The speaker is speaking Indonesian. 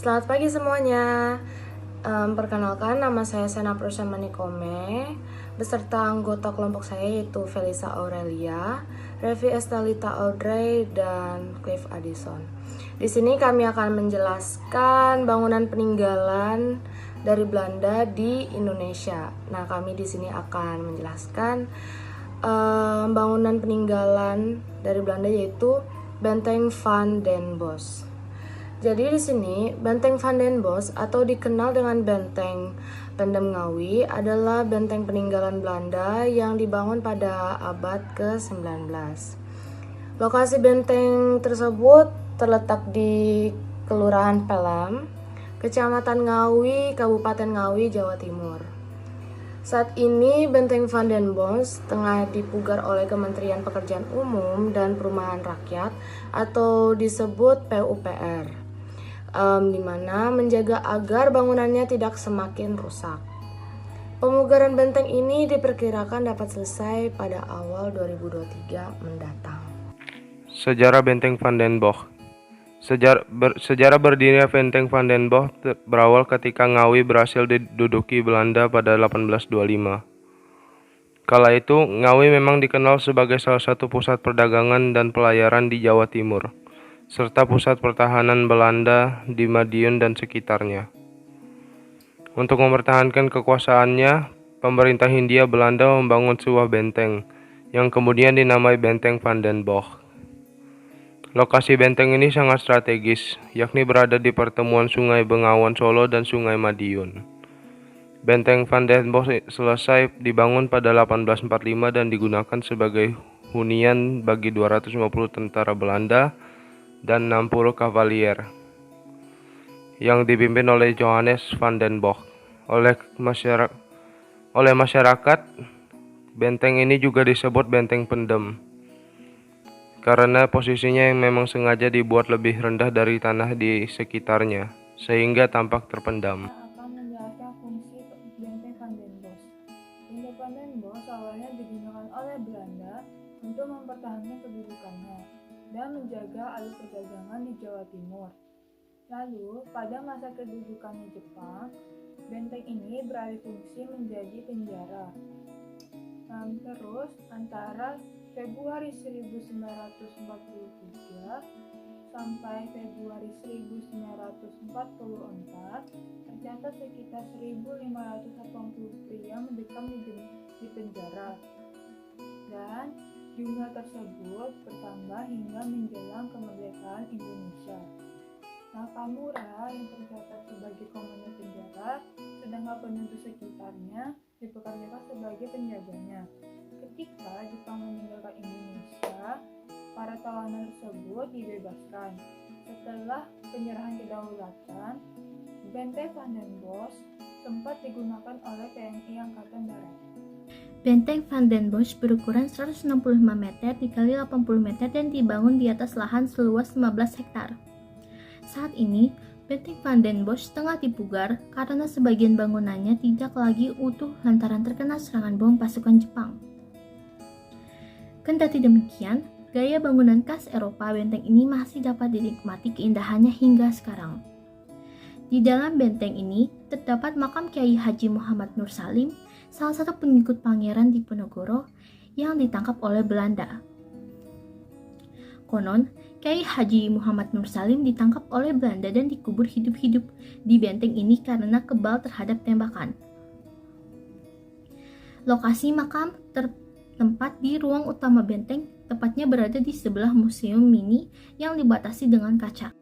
Selamat pagi semuanya. Perkenalkan, nama saya Sena Prusya Manikome beserta anggota kelompok saya yaitu Felisa Aurelia, Revi Estelita Audrey, dan Cliff Addison. Di sini kami akan menjelaskan bangunan peninggalan dari Belanda di Indonesia. Nah, kami di sini akan menjelaskan bangunan peninggalan dari Belanda yaitu Benteng van den Bosch. Jadi di sini Benteng van den Bosch atau dikenal dengan Benteng Pendem Ngawi adalah benteng peninggalan Belanda yang dibangun pada abad ke-19. Lokasi benteng tersebut terletak di Kelurahan Pelem, Kecamatan Ngawi, Kabupaten Ngawi, Jawa Timur. Saat ini Benteng van den Bosch tengah dipugar oleh Kementerian Pekerjaan Umum dan Perumahan Rakyat atau disebut PUPR. Di mana menjaga agar bangunannya tidak semakin rusak. Pemugaran benteng ini diperkirakan dapat selesai pada awal 2023 mendatang. Sejarah Benteng van den Bosch. Sejarah berdirinya Benteng van den Bosch berawal ketika Ngawi berhasil diduduki Belanda pada 1825. Kala itu, Ngawi memang dikenal sebagai salah satu pusat perdagangan dan pelayaran di Jawa Timur, serta pusat pertahanan Belanda di Madiun dan sekitarnya. Untuk mempertahankan kekuasaannya, pemerintah Hindia Belanda membangun sebuah benteng yang kemudian dinamai Benteng van den Bosch. Lokasi benteng ini sangat strategis, yakni berada di pertemuan Sungai Bengawan Solo dan Sungai Madiun. Benteng van den Bosch selesai dibangun pada 1845 dan digunakan sebagai hunian bagi 250 tentara Belanda dan 60 kavalier yang dipimpin oleh Johannes van den Bosch. Oleh masyarakat, benteng ini juga disebut Benteng Pendem karena posisinya yang memang sengaja dibuat lebih rendah dari tanah di sekitarnya sehingga tampak terpendam. Akan menjelaskan fungsi Benteng van den Bosch. Benteng van den Bosch awalnya digunakan oleh Belanda untuk mempertahankan kedudukannya dan menjaga alur perdagangan di Jawa Timur. Lalu, pada masa kedudukannya Jepang, benteng ini beralih fungsi menjadi penjara. Terus, antara Februari 1943 sampai Februari 1944, tercatat sekitar 1.580 pria mendekam di penjara. Dan jumlah tersebut bertambah hingga menjelang kemerdekaan Indonesia. Nakamura yang tercatat sebagai komandan penjara, sedangkan penduduk sekitarnya dipekerjakan sebagai penjaganya. Ketika Jepang meninggalkan Indonesia, para tawanan tersebut dibebaskan. Setelah penyerahan kedaulatan, Benteng van den Bosch sempat digunakan oleh TNI Angkatan Darat. Benteng van den Bosch berukuran 165 meter dikali 80 meter dan dibangun di atas lahan seluas 15 hektar. Saat ini, Benteng van den Bosch tengah dipugar karena sebagian bangunannya tidak lagi utuh lantaran terkena serangan bom pasukan Jepang. Kendati demikian, gaya bangunan khas Eropa benteng ini masih dapat dinikmati keindahannya hingga sekarang. Di dalam benteng ini terdapat makam Kiai Haji Muhammad Nur Salim, salah satu pengikut Pangeran Diponegoro yang ditangkap oleh Belanda. Konon, Kiai Haji Muhammad Nur Salim ditangkap oleh Belanda dan dikubur hidup-hidup di benteng ini karena kebal terhadap tembakan. Lokasi makam tertempat di ruang utama benteng, tepatnya berada di sebelah museum mini yang dibatasi dengan kaca.